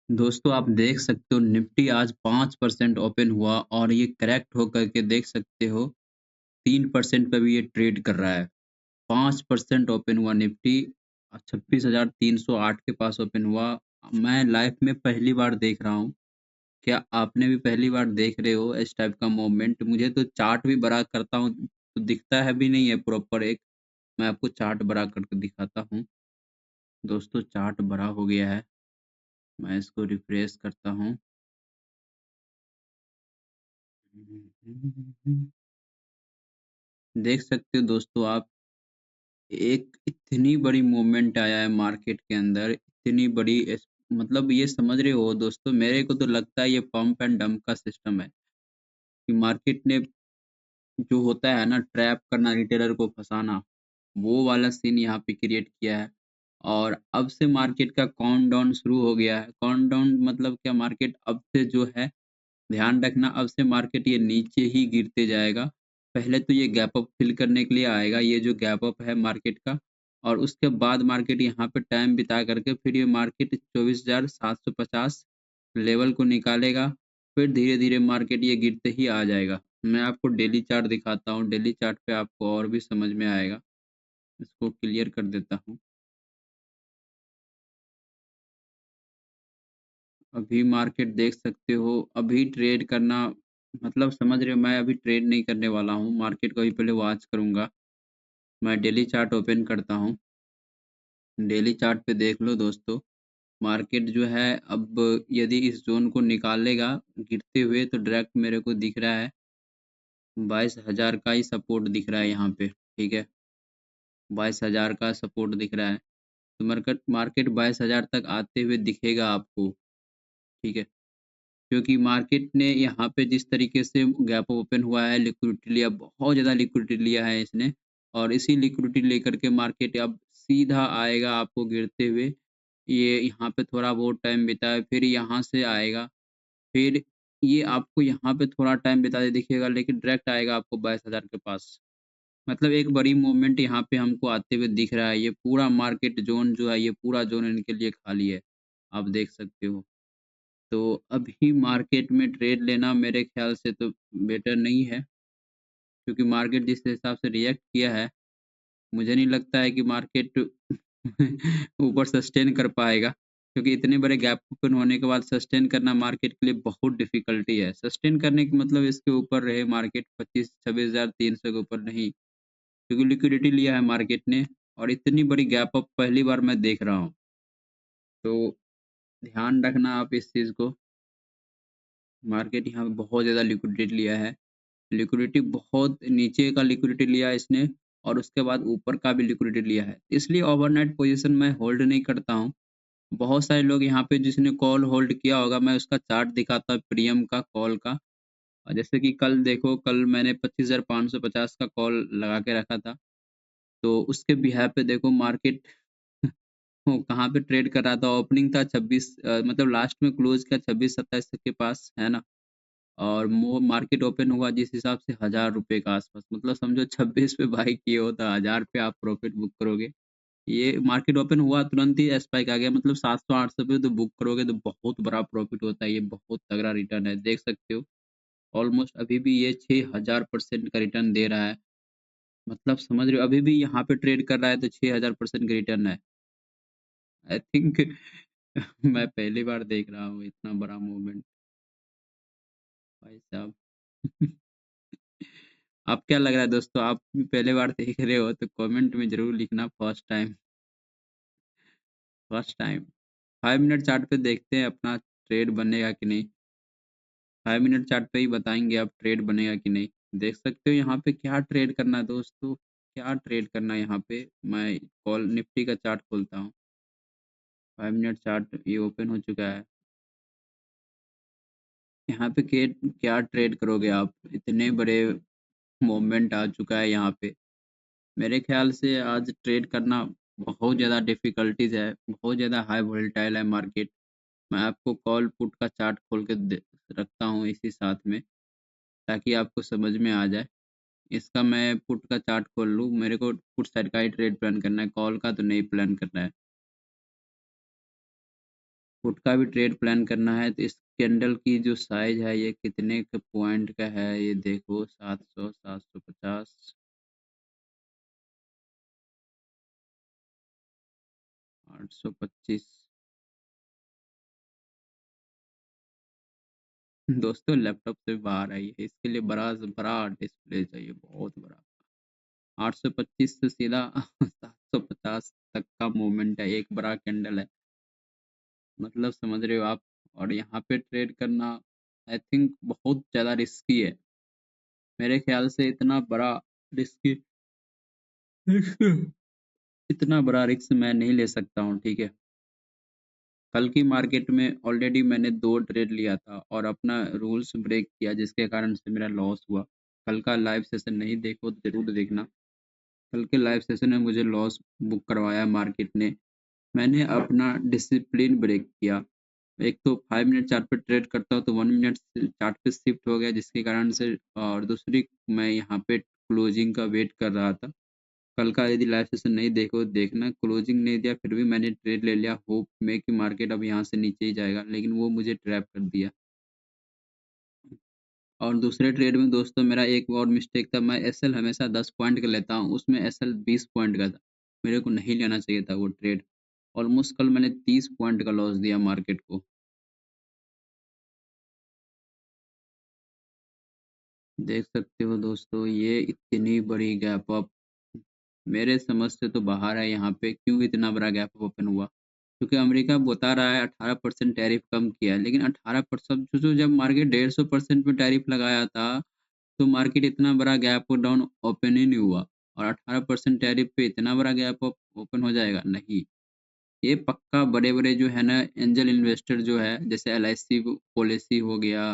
दोस्तों आप देख सकते हो निफ्टी आज 5% ओपन हुआ और ये करेक्ट होकर के देख सकते हो 3% पे भी ये ट्रेड कर रहा है। 5% ओपन हुआ निफ्टी 26,308 के पास ओपन हुआ। मैं लाइफ में पहली बार देख रहा हूँ। क्या आपने भी पहली बार देख रहे हो इस टाइप का मूवमेंट? मुझे तो चार्ट भी बड़ा करता हूँ तो दिखता है भी नहीं है प्रॉपर एक। मैं आपको चार्ट बड़ा करके दिखाता हूँ। दोस्तों चार्ट बड़ा हो गया है। मैं इसको रिफ्रेश करता हूँ। देख सकते हो दोस्तों आप एक इतनी बड़ी मूवमेंट आया है मार्केट के अंदर, इतनी बड़ी मतलब ये समझ रहे हो दोस्तों, मेरे को तो लगता है ये पंप एंड डंप का सिस्टम है कि मार्केट ने जो होता है ना ट्रैप करना, रिटेलर को फंसाना, वो वाला सीन यहाँ पे क्रिएट किया है। और अब से मार्केट का काउंटडाउन शुरू हो गया है। काउंटडाउन मतलब क्या, मार्केट अब से जो है ध्यान रखना, अब से मार्केट ये नीचे ही गिरते जाएगा। पहले तो ये गैप अप फिल करने के लिए आएगा, ये जो गैप अप है मार्केट का, और उसके बाद मार्केट यहाँ पे टाइम बिता करके फिर ये मार्केट 24,750 लेवल को निकालेगा। फिर धीरे-धीरे मार्केट ये गिरते ही आ जाएगा। मैं आपको डेली चार्ट दिखाता हूँ, डेली चार्ट पे आपको और भी समझ में आएगा। इसको क्लियर कर देता हूँ। अभी मार्केट देख सकते हो, अभी ट्रेड करना मतलब समझ रहे हो, मैं अभी ट्रेड नहीं करने वाला हूँ, मार्केट को अभी पहले वॉच करूँगा। मैं डेली चार्ट ओपन करता हूँ। डेली चार्ट पे देख लो दोस्तों, मार्केट जो है अब यदि इस ज़ोन को निकालेगा गिरते हुए तो डायरेक्ट मेरे को दिख रहा है 22,000 का ही सपोर्ट दिख रहा है यहाँ पे, ठीक है? 22,000 का सपोर्ट दिख रहा है। तो मार्केट मार्केट 22,000 तक आते हुए दिखेगा आपको, ठीक है? क्योंकि मार्केट ने यहाँ पे जिस तरीके से गैप ओपन हुआ है, लिक्विडिटी लिया, बहुत ज़्यादा लिक्विडिटी लिया है इसने, और इसी लिक्विडिटी लेकर के मार्केट अब सीधा आएगा आपको गिरते हुए। ये यहाँ पे थोड़ा बहुत टाइम बिताए, फिर यहाँ से आएगा, फिर ये आपको यहाँ पे थोड़ा टाइम बिताते दिखेगा, लेकिन डायरेक्ट आएगा आपको 22,000 के पास। मतलब एक बड़ी मूवमेंट यहाँ पे हमको आते हुए दिख रहा है। ये पूरा मार्केट ज़ोन जो है, ये पूरा ज़ोन इनके लिए खाली है। आप देख सकते हो। तो अभी मार्केट में ट्रेड लेना मेरे ख़्याल से तो बेटर नहीं है, क्योंकि मार्केट जिस हिसाब से रिएक्ट किया है, मुझे नहीं लगता है कि मार्केट ऊपर सस्टेन कर पाएगा, क्योंकि इतने बड़े गैप ओपन होने के बाद सस्टेन करना मार्केट के लिए बहुत डिफ़िकल्टी है। सस्टेन करने का मतलब इसके ऊपर रहे मार्केट 25-26,300 के ऊपर नहीं, क्योंकि लिक्विडिटी लिया है मार्केट ने और इतनी बड़ी गैप अप पहली बार मैं देख रहा हूँ। तो ध्यान रखना आप इस चीज़ को, मार्केट यहाँ पे बहुत ज़्यादा लिक्विडिटी लिया है। लिक्विडिटी बहुत नीचे का लिक्विडिटी लिया है इसने और उसके बाद ऊपर का भी लिक्विडिटी लिया है। इसलिए ओवरनाइट पोज़ीशन मैं होल्ड नहीं करता हूँ। बहुत सारे लोग यहाँ पे जिसने कॉल होल्ड किया होगा, मैं उसका चार्ट दिखाता प्रीमियम का कॉल का। जैसे कि कल देखो, कल मैंने 25,550 का कॉल लगा के रखा था। तो उसके बिहाफ़ पे देखो मार्केट कहाँ पे ट्रेड कर रहा था, ओपनिंग था 26 मतलब लास्ट में क्लोज़ किया 26-27 के पास, है ना? और मो मार्केट ओपन हुआ जिस हिसाब से ₹1000 के आस-पास, मतलब समझो 26 पे बाय किए हो तो 1000 पे आप प्रॉफ़िट बुक करोगे। ये मार्केट ओपन हुआ तुरंत ही स्पाइक आ गया, मतलब 700-800 पे तो बुक करोगे तो बहुत बड़ा प्रॉफ़िट होता है, ये बहुत तगड़ा रिटर्न है, देख सकते हो। ऑलमोस्ट अभी भी ये 6000% का रिटर्न दे रहा है। मतलब समझ रहे हो, अभी भी यहाँ पे ट्रेड कर रहा है तो 6000% का रिटर्न है। आई थिंक मैं पहली बार देख रहा हूँ इतना बड़ा मूवमेंट, भाई साहब। आप क्या लग रहा है दोस्तों, आप भी पहली बार देख रहे हो तो कमेंट में ज़रूर लिखना first time, first time. 5 minute chart पे देखते हैं अपना ट्रेड बनेगा कि नहीं। 5 मिनट चार्ट पे ही बताएँगे अब ट्रेड बनेगा कि नहीं। देख सकते हो यहाँ पे क्या ट्रेड करना है दोस्तों, क्या ट्रेड करना है यहाँ पे। मैं कॉल निफ्टी का चार्ट खोलता हूँ। 5 मिनट चार्ट ये ओपन हो चुका है। यहाँ पे के क्या ट्रेड करोगे आप? इतने बड़े मूवमेंट आ चुका है यहाँ पे। मेरे ख़्याल से आज ट्रेड करना बहुत ज़्यादा डिफ़िकल्टीज़ है, बहुत ज़्यादा हाई वोलेटाइल है मार्केट। मैं आपको कॉल पुट का चार्ट खोल के दे रखता हूँ इसी साथ में, ताकि आपको समझ में आ जाए। इसका मैं पुट का चार्ट खोल लूँ, मेरे को पुट साइड का ही ट्रेड प्लान करना है, कॉल का तो नहीं प्लान करना है। पुट का भी ट्रेड प्लान करना है तो इस कैंडल की जो साइज है ये कितने के पॉइंट का है ये देखो 700 750 825 दोस्तों लैपटॉप से बाहर आई है इसके लिए बड़ा बड़ा डिस्प्ले चाहिए बहुत बड़ा 825 से सीधा 750 तक का मूवमेंट है एक बड़ा कैंडल है मतलब समझ रहे हो आप और यहाँ पे ट्रेड करना आई थिंक बहुत ज़्यादा रिस्की है मेरे ख्याल से इतना बड़ा रिस्की इतना बड़ा रिस्क मैं नहीं ले सकता हूँ ठीक है कल की मार्केट में ऑलरेडी मैंने 2 ट्रेड लिया था और अपना रूल्स ब्रेक किया जिसके कारण से मेरा लॉस हुआ कल का लाइव सेशन नहीं देखो तो ज़रूर देखना कल के लाइव सेशन में मुझे लॉस बुक करवाया मार्केट ने मैंने अपना डिसिप्लिन ब्रेक किया एक तो 5 मिनट चार्ट पे ट्रेड करता हूँ तो 1 मिनट चार्ट पे शिफ्ट हो गया जिसके कारण से और दूसरी मैं यहाँ पे क्लोजिंग का वेट कर रहा था कल का यदि लाइव सेशन नहीं देखो देखना क्लोजिंग नहीं दिया फिर भी मैंने ट्रेड ले लिया होप में कि मार्केट अब यहाँ से नीचे ही जाएगा लेकिन वो मुझे ट्रैप कर दिया और दूसरे ट्रेड में दोस्तों मेरा एक और मिस्टेक था मैं एसएल हमेशा 10 पॉइंट का लेता हूँ उसमें एसएल 20 पॉइंट का था मेरे को नहीं लेना चाहिए था वो ट्रेड ऑलमोस्ट कल मैंने 30 पॉइंट का लॉस दिया मार्केट को देख सकते हो दोस्तों ये इतनी बड़ी गैप अप मेरे समझ से तो बाहर है यहाँ पे क्यों इतना बड़ा गैप ओपन हुआ क्योंकि अमेरिका बता रहा है 18% टैरिफ कम किया है लेकिन 18% जो जब मार्केट 150% पे टैरिफ लगाया था तो मार्केट इतना बड़ा गैप डाउन ओपन ही नहीं हुआ और 18% टैरिफ पे इतना बड़ा गैप ओपन हो जाएगा नहीं ये पक्का बड़े बड़े जो है ना एंजल इन्वेस्टर जो है जैसे एलआईसी पॉलिसी हो गया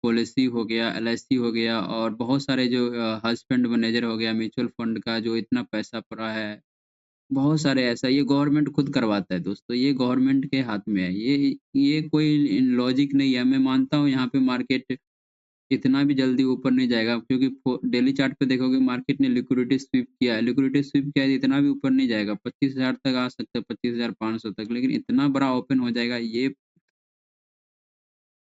एलआईसी हो गया और बहुत सारे जो हज फंड मैनेजर हो गया म्यूचुअल फंड का जो इतना पैसा पड़ा है बहुत सारे ऐसा ये गवर्नमेंट खुद करवाता है दोस्तों ये गवर्नमेंट के हाथ में है ये कोई लॉजिक नहीं है मैं मानता हूँ यहाँ पे मार्केट इतना भी जल्दी ऊपर नहीं जाएगा क्योंकि डेली चार्ट पे देखोगे मार्केट ने लिक्विडिटी स्वीप किया है लिक्विडिटी स्वीप किया है तो इतना भी ऊपर नहीं जाएगा 25,000 तक आ सकता है 25,500 तक लेकिन इतना बड़ा ओपन हो जाएगा ये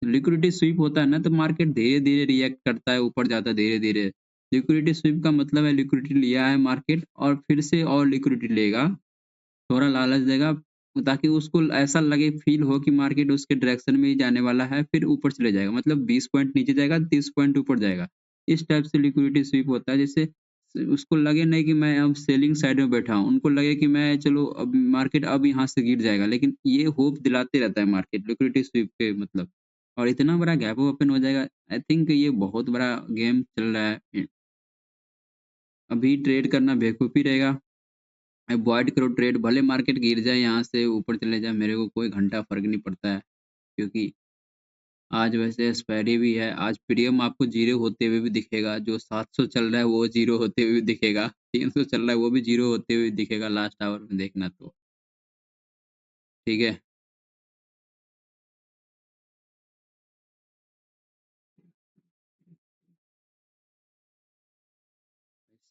लिक्विडिटी स्वीप होता है ना तो मार्केट धीरे धीरे रिएक्ट करता है ऊपर जाता है धीरे धीरे लिक्विडिटी स्वीप का मतलब है लिक्विडिटी लिया है मार्केट और फिर से और लिक्विडिटी लेगा थोड़ा लालच देगा ताकि उसको ऐसा लगे फील हो कि मार्केट उसके डायरेक्शन में ही जाने वाला है फिर ऊपर चले जाएगा मतलब 20 पॉइंट नीचे जाएगा 30 पॉइंट ऊपर जाएगा इस टाइप से लिक्विडिटी स्वीप होता है जैसे उसको लगे नहीं कि मैं अब सेलिंग साइड में बैठा हूँ उनको लगे कि मैं चलो अब मार्केट अब यहाँ से गिर जाएगा लेकिन ये होप दिलाते रहता है मार्केट लिक्विडिटी स्वीप के मतलब और इतना बड़ा गैप ओपन हो जाएगा आई थिंक ये बहुत बड़ा गेम चल रहा है अभी ट्रेड करना बेवकूफ़ी रहेगा अवॉइड करो ट्रेड भले मार्केट गिर जाए यहाँ से ऊपर चले जाए मेरे को कोई घंटा फर्क नहीं पड़ता है क्योंकि आज वैसे एक्सपायरी भी है आज प्रीमियम आपको जीरो होते हुए भी दिखेगा जो 700 चल रहा है वो जीरो होते हुए भी दिखेगा 300 चल रहा है वो भी जीरो होते हुए दिखेगा लास्ट आवर में देखना तो ठीक है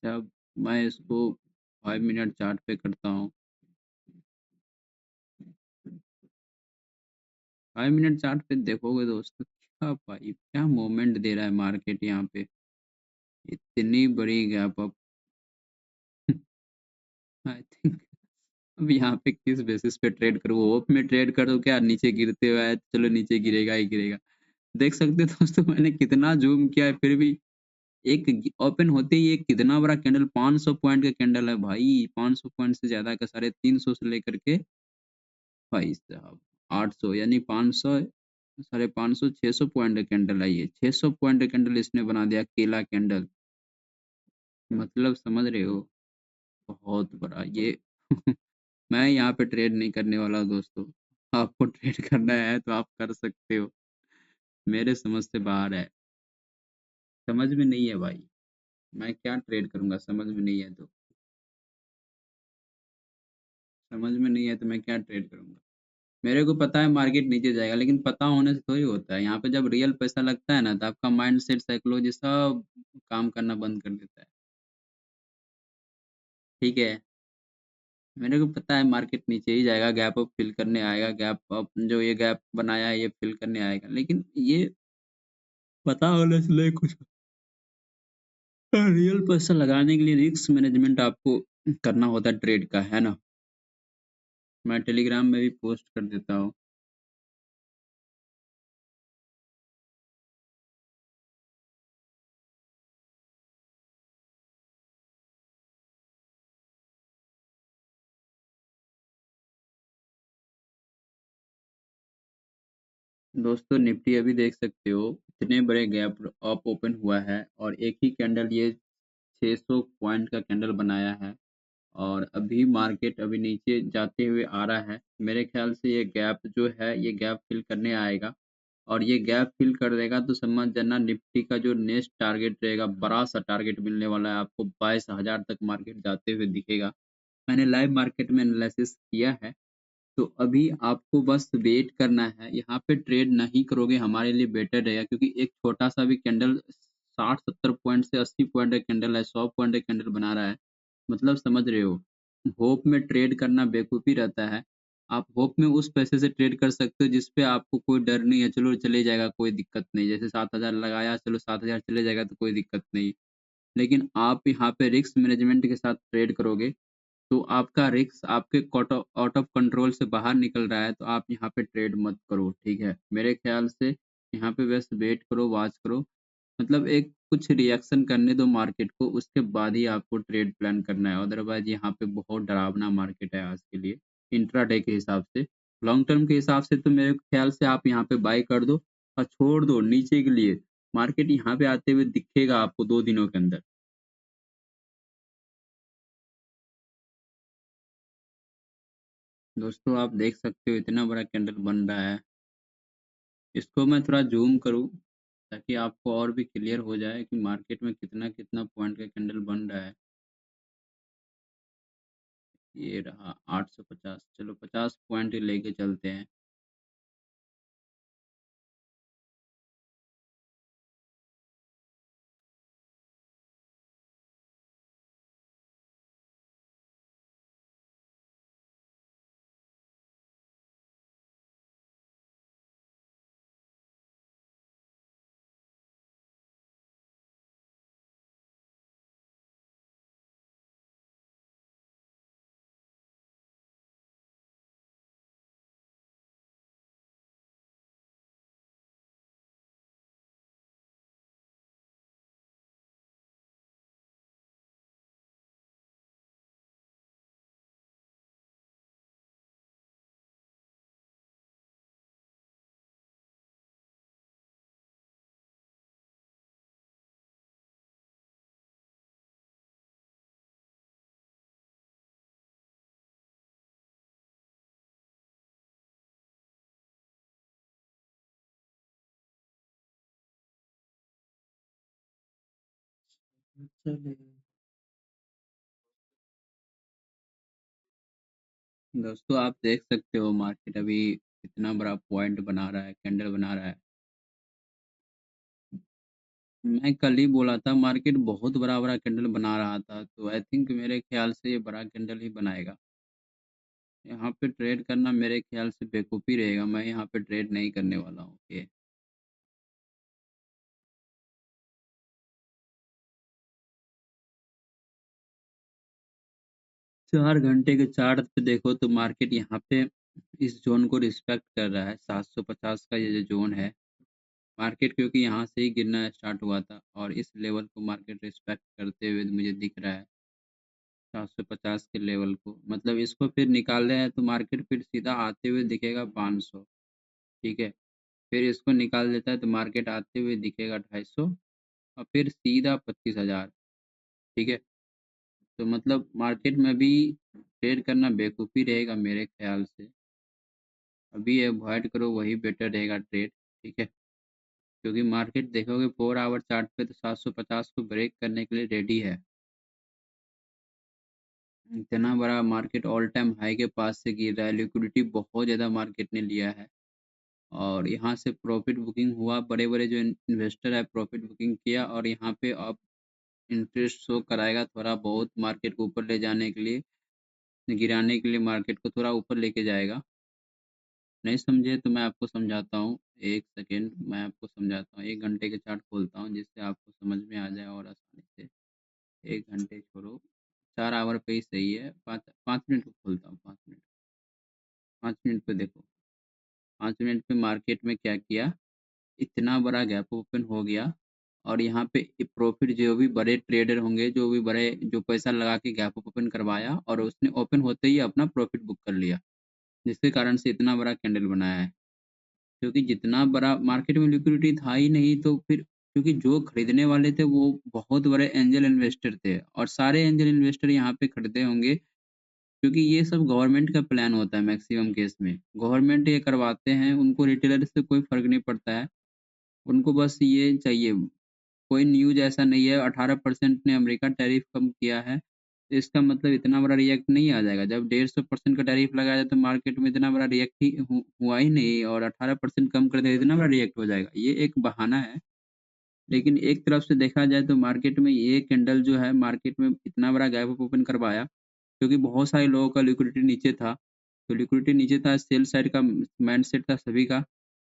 अच्छा अब मैं इसको 5 मिनट चार्ट पे करता हूँ 5 मिनट चार्ट पे देखोगे दोस्तों क्या भाई क्या मूवमेंट दे रहा है मार्केट यहाँ पे इतनी बड़ी गैप अप आई थिंक अब यहाँ पे किस बेसिस पे ट्रेड करूँ होप में ट्रेड करूँ क्या नीचे गिरते हुए है चलो नीचे गिरेगा ही गिरेगा देख सकते हो दोस्तों मैंने कितना जूम किया है फिर भी एक ओपन होते ही एक कितना बड़ा कैंडल 500 पॉइंट का कैंडल है भाई 500 पॉइंट से ज्यादा का 350 से लेकर के भाई साहब 800 यानी 500 550 600 पॉइंट का कैंडल है ये 600 पॉइंट का कैंडल इसने बना दिया केला कैंडल मतलब समझ रहे हो बहुत बड़ा ये मैं यहाँ पे ट्रेड नहीं करने वाला दोस्तों आपको ट्रेड करना है तो आप कर सकते हो मेरे समझ से बाहर है समझ में नहीं है भाई मैं क्या ट्रेड करूंगा समझ में नहीं है तो समझ में नहीं है तो मैं क्या ट्रेड करूंगा मेरे को पता है मार्केट नीचे जाएगा लेकिन पता होने से थोड़ी होता है यहाँ पे जब रियल पैसा लगता है ना तो आपका माइंड सेट साइकोलॉजी सब काम करना बंद कर देता है ठीक है मेरे को पता है मार्केट नीचे ही जाएगा, गैप अप फिल करने आएगा, गैप अप जो ये गैप बनाया है ये फिल करने आएगा। लेकिन ये पता होना चाहिए कुछ रियल पैसा लगाने के लिए रिस्क मैनेजमेंट आपको करना होता है ट्रेड का, है ना? मैं टेलीग्राम में भी पोस्ट कर देता हूँ। दोस्तों निफ्टी अभी देख सकते हो इतने बड़े गैप अप ओपन हुआ है और एक ही कैंडल ये 600 पॉइंट का कैंडल बनाया है और अभी मार्केट अभी नीचे जाते हुए आ रहा है। मेरे ख्याल से ये गैप जो है ये गैप फिल करने आएगा और ये गैप फिल कर देगा तो समझ जाना निफ्टी का जो नेक्स्ट टारगेट रहेगा बड़ा सा टारगेट मिलने वाला है आपको 22,000 तक मार्केट जाते हुए दिखेगा। मैंने लाइव मार्केट में एनालिसिस किया है। तो अभी आपको बस वेट करना है, यहाँ पे ट्रेड नहीं करोगे हमारे लिए बेटर रहेगा क्योंकि एक छोटा-सा भी कैंडल 60-70 पॉइंट से 80 पॉइंट का कैंडल है, 100 पॉइंट का कैंडल बना रहा है, मतलब समझ रहे हो। होप में ट्रेड करना बेवकूफ़ी रहता है। आप होप में उस पैसे से ट्रेड कर सकते हो जिस पे आपको कोई डर नहीं है, चलो चले जाएगा कोई दिक्कत नहीं, जैसे 7,000 लगाया चलो 7,000 चले जाएगा तो कोई दिक्कत नहीं। लेकिन आप यहाँ पे रिस्क मैनेजमेंट के साथ ट्रेड करोगे तो आपका रिस्क आपके आउट ऑफ कंट्रोल से बाहर निकल रहा है तो आप यहाँ पे ट्रेड मत करो, ठीक है? मेरे ख्याल से यहाँ पे बस वेट करो, वॉच करो, मतलब एक कुछ रिएक्शन करने दो मार्केट को, उसके बाद ही आपको ट्रेड प्लान करना है। अदरवाइज़ यहाँ पे बहुत डरावना मार्केट है आज के लिए, इंट्राडे के हिसाब से। लॉन्ग टर्म के हिसाब से तो मेरे ख्याल से आप यहाँ पे बाय कर दो और छोड़ दो नीचे के लिए। मार्केट यहाँ पे आते हुए दिखेगा आपको 2 दिनों के अंदर। दोस्तों आप देख सकते हो इतना बड़ा कैंडल बन रहा है। इसको मैं थोड़ा ज़ूम करूँ ताकि आपको और भी क्लियर हो जाए कि मार्केट में कितना-कितना पॉइंट का कैंडल बन रहा है। ये रहा 850, चलो 50 पॉइंट लेके चलते हैं। चलिए। दोस्तों आप देख सकते हो मार्केट अभी कितना बड़ा पॉइंट बना रहा है, कैंडल बना रहा है। मैं कल ही बोला था मार्केट बहुत बड़ा-बड़ा कैंडल बना रहा था, तो आई थिंक मेरे ख्याल से ये बड़ा कैंडल ही बनाएगा। यहाँ पे ट्रेड करना मेरे ख्याल से बेवकूफ़ी रहेगा, मैं यहाँ पे ट्रेड नहीं करने वाला हूँ ये। 4 घंटे के चार्ट पे देखो तो मार्केट यहाँ पे इस ज़ोन को रिस्पेक्ट कर रहा है, 750 का ये जो ज़ोन है, मार्केट क्योंकि यहाँ से ही गिरना स्टार्ट हुआ था और इस लेवल को मार्केट रिस्पेक्ट करते हुए मुझे दिख रहा है, 750 के लेवल को। मतलब इसको फिर निकाल रहे हैं तो मार्केट फिर सीधा आते हुए दिखेगा 500, ठीक है? फिर इसको निकाल देता है तो मार्केट आते हुए दिखेगा 250 और फिर सीधा 25,000, ठीक है? तो मतलब मार्केट में अभी ट्रेड करना बेवकूफ़ी रहेगा मेरे ख़्याल से। अभी अवॉइड करो वही बेटर रहेगा ट्रेड, ठीक है? क्योंकि मार्केट देखोगे 4 आवर चार्ट पे तो 750 को ब्रेक करने के लिए रेडी है। इतना बड़ा मार्केट ऑल टाइम हाई के पास से गिर रहा है, लिक्विडिटी बहुत ज़्यादा मार्केट ने लिया है और यहाँ से प्रॉफ़िट बुकिंग हुआ, बड़े-बड़े जो इन्वेस्टर है प्रॉफ़िट बुकिंग किया और यहाँ पे अब इंटरेस्ट शो कराएगा थोड़ा बहुत मार्केट को ऊपर ले जाने के लिए। गिराने के लिए मार्केट को थोड़ा ऊपर लेके जाएगा। नहीं समझे तो मैं आपको समझाता हूँ। 1 सेकंड मैं आपको समझाता हूँ। 1 घंटे के चार्ट खोलता हूँ जिससे आपको समझ में आ जाए और आसानी से। 1 घंटे छोड़ो, 4 आवर पे ही सही है। 5 मिनट को खोलता हूँ, 5 मिनट। 5 मिनट पे देखो, 5 मिनट पे मार्केट में क्या किया, इतना बड़ा गैप ओपन हो गया और यहाँ पे प्रॉफिट जो भी बड़े ट्रेडर होंगे, जो भी बड़े जो पैसा लगा के गैप ओपन करवाया और उसने ओपन होते ही अपना प्रॉफिट बुक कर लिया, जिसके कारण से इतना बड़ा कैंडल बनाया है। क्योंकि जितना बड़ा मार्केट में लिक्विडिटी था ही नहीं तो फिर क्योंकि जो खरीदने वाले थे वो बहुत बड़े एंजल इन्वेस्टर थे और सारे एंजल इन्वेस्टर यहाँ पे खरीदे होंगे क्योंकि ये सब गवर्नमेंट का प्लान होता है मैक्सिमम केस में। गवर्नमेंट ये करवाते हैं, उनको रिटेलर से कोई फ़र्क नहीं पड़ता है। उनको बस ये चाहिए, कोई न्यूज़ ऐसा नहीं है 18% ने अमेरिका टैरिफ कम किया है, तो इसका मतलब इतना बड़ा रिएक्ट नहीं आ जाएगा। जब 150% का टैरिफ लगाया जाए तो मार्केट में इतना बड़ा रिएक्ट ही हुआ ही नहीं और 18% कम कर दिया इतना बड़ा रिएक्ट हो जाएगा। ये एक बहाना है। लेकिन एक तरफ से देखा जाए तो मार्केट में ये कैंडल जो है मार्केट में इतना बड़ा गैप अप ओपन करवाया, क्योंकि बहुत सारे लोगों का लिक्विडिटी नीचे था। तो लिक्विडिटी नीचे था, सेल साइड का माइंडसेट था सभी का।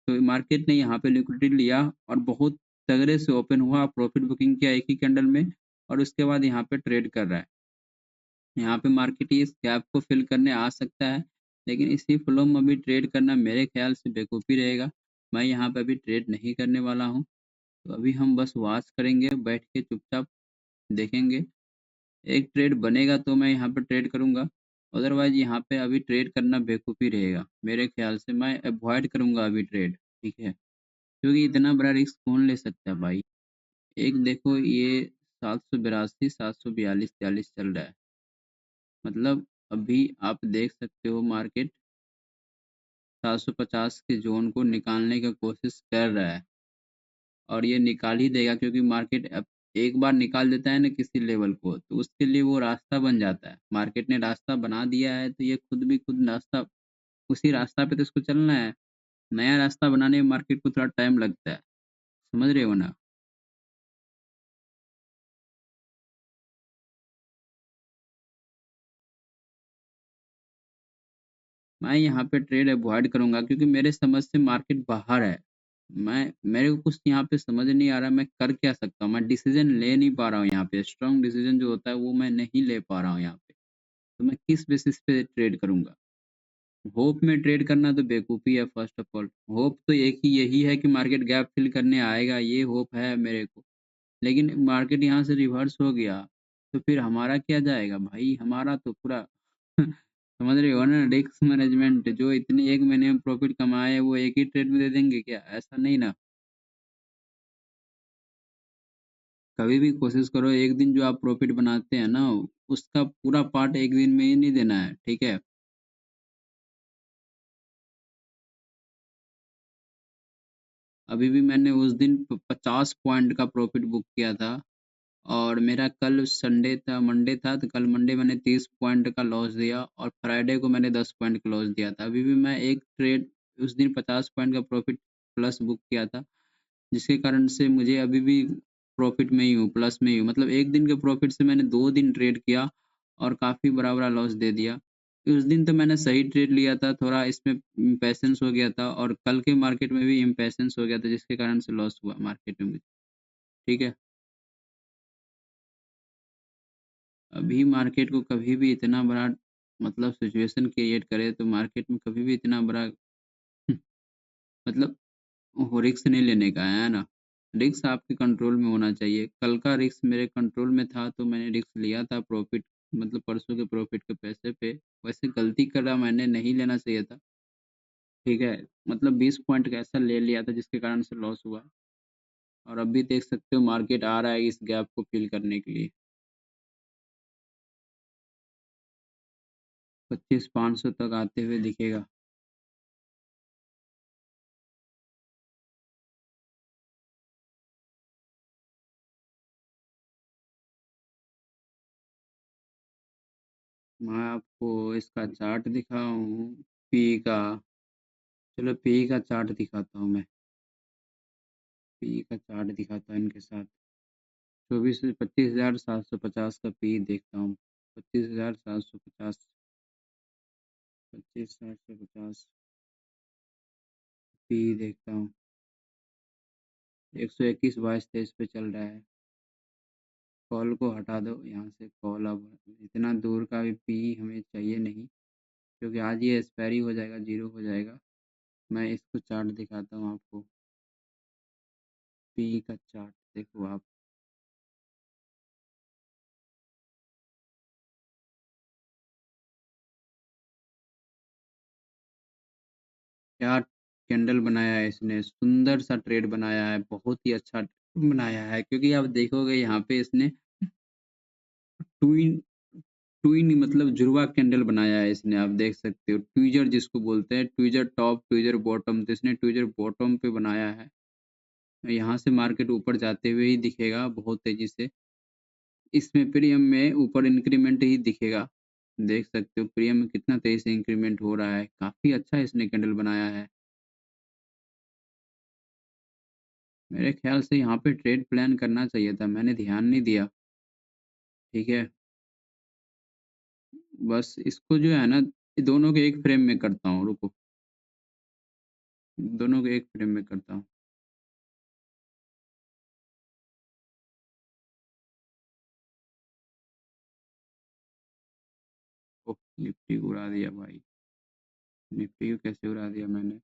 तो मार्केट ने यहाँ पे लिक्विडिटी लिया और बहुत तगड़े से ओपन हुआ, प्रॉफिट बुकिंग किया एक ही कैंडल में और उसके बाद यहाँ पे ट्रेड कर रहा है। यहाँ पे मार्केट इस गैप को फिल करने आ सकता है, लेकिन इसी फ्लो में अभी ट्रेड करना मेरे ख्याल से बेवकूफ़ी रहेगा। मैं यहाँ पे अभी ट्रेड नहीं करने वाला हूँ। तो अभी हम बस वॉच करेंगे, बैठ के चुपचाप देखेंगे। एक ट्रेड बनेगा तो मैं यहाँ पे ट्रेड करूँगा, अदरवाइज़ यहाँ पे अभी ट्रेड करना बेवकूफ़ी रहेगा। मेरे ख्याल से मैं अवॉइड करूँगा अभी ट्रेड, ठीक है? क्योंकि इतना बड़ा रिस्क कौन ले सकता है भाई? एक देखो ये 782, 742, 43 चल रहा है। मतलब अभी आप देख सकते हो मार्केट 750 के ज़ोन को निकालने का कोशिश कर रहा है और ये निकाल ही देगा क्योंकि मार्केट अब एक बार निकाल देता है ना किसी लेवल को तो उसके लिए वो रास्ता बन जाता है। मार्केट ने रास्ता बना दिया है तो ये खुद भी खुद रास्ता उसी रास्ता पे तो इसको चलना है। नया रास्ता बनाने में मार्केट को थोड़ा टाइम लगता है। समझ रहे हो ना? मैं यहाँ पे ट्रेड अवॉइड करूँगा क्योंकि मेरे समझ से मार्केट बाहर है। मेरे को कुछ यहाँ पे समझ नहीं आ रहा मैं कर क्या सकता हूँ? मैं डिसीज़न ले नहीं पा रहा हूँ यहाँ पे। स्ट्रॉन्ग डिसीज़न जो होता है वो मैं नहीं ले पा रहा हूँ यहाँ पे। तो मैं किस बेसिस पे ट्रेड करूँगा? होप में ट्रेड करना तो बेवकूफ़ी है फर्स्ट ऑफ ऑल। होप तो एक ही यही है कि मार्केट गैप फिल करने आएगा, ये होप है मेरे को। लेकिन मार्केट यहाँ से रिवर्स हो गया, तो फिर हमारा क्या जाएगा भाई? हमारा तो पूरा समझ रहे हो ना रिस्क मैनेजमेंट जो इतने 1 महीने में प्रॉफ़िट कमाए वो एक ही ट्रेड में दे देंगे क्या? ऐसा नहीं ना। कभी भी कोशिश करो एक दिन जो आप प्रॉफ़िट बनाते हैं ना, उसका पूरा पार्ट एक दिन में ही नहीं देना है, ठीक है? अभी भी मैंने उस दिन 50 पॉइंट का प्रॉफ़िट बुक किया था और मेरा कल संडे था मंडे था तो कल मंडे मैंने 30 पॉइंट का लॉस दिया और फ्राइडे को मैंने 10 पॉइंट का लॉस दिया था। अभी भी मैं एक ट्रेड उस दिन 50 पॉइंट का प्रॉफ़िट प्लस बुक किया था, जिसके कारण से मुझे अभी भी प्रॉफ़िट में ही हूँ, प्लस में ही हूँ। मतलब एक दिन के प्रॉफ़िट से मैंने 2 दिन ट्रेड किया और काफ़ी बड़ा-बड़ा लॉस दे दिया। उस दिन तो मैंने सही ट्रेड लिया था, थोड़ा इसमें इम्पेशंस हो गया था और कल के मार्केट में भी इम्पेशंस हो गया था जिसके कारण से लॉस हुआ मार्केट में मुझे, ठीक है? अभी मार्केट को कभी भी इतना बड़ा मतलब सिचुएशन क्रिएट करे तो मार्केट में कभी भी इतना बड़ा मतलब वो रिस्क नहीं लेने का है ना? रिस्क आपके कंट्रोल में होना चाहिए। कल का रिस्क मेरे कंट्रोल में था तो मैंने रिस्क लिया था प्रॉफ़िट मतलब परसों के प्रॉफ़िट के पैसे पे। वैसे गलती करा मैंने नहीं लेना चाहिए था, ठीक है? मतलब 20 पॉइंट का ऐसा ले लिया था जिसके कारण से लॉस हुआ और अभी देख सकते हो मार्केट आ रहा है इस गैप को फ़िल करने के लिए। 25,500 तक आते हुए दिखेगा। मैं आपको इसका चार्ट दिखाऊँ पीई का। चलो पीई का चार्ट दिखाता हूँ मैं। पीई का चार्ट दिखाता हूँ इनके साथ। 24 25,750 का पीई देखता हूँ। 25,750 25, 60 से 50 पी देखता हूँ। 121, 22, 23 पे चल रहा है। कॉल को हटा दो यहाँ से। कॉल अब इतना दूर का भी पी हमें चाहिए नहीं, क्योंकि आज ये एक्सपायरी हो जाएगा, जीरो हो जाएगा। मैं इसको चार्ट दिखाता हूँ आपको। पी का चार्ट देखो आप। क्या कैंडल बनाया है इसने, सुंदर सा ट्रेड बनाया है, बहुत ही अच्छा बनाया है। क्योंकि आप देखोगे यहाँ पे इसने ट्विन ट्विन मतलब जुड़वा कैंडल बनाया है इसने। आप देख सकते हो, ट्विजर जिसको बोलते हैं, ट्विजर टॉप ट्विजर बॉटम, तो इसने ट्विजर बॉटम पे बनाया है। यहाँ से मार्केट ऊपर जाते हुए ही दिखेगा बहुत तेजी से। इसमें प्रीमियम में ऊपर इंक्रीमेंट ही दिखेगा। देख सकते हो प्रीमियम में कितना तेजी से इंक्रीमेंट हो रहा है। काफी अच्छा इसने कैंडल बनाया है। मेरे ख्याल से यहाँ पे ट्रेड प्लान करना चाहिए था, मैंने ध्यान नहीं दिया। ठीक है, बस इसको जो है ना, दोनों के एक फ्रेम में करता हूँ। रुको, दोनों के एक फ्रेम में करता हूँ। ओह, निफ्टी को उड़ा दिया भाई। निफ्टी को कैसे उड़ा दिया मैंने।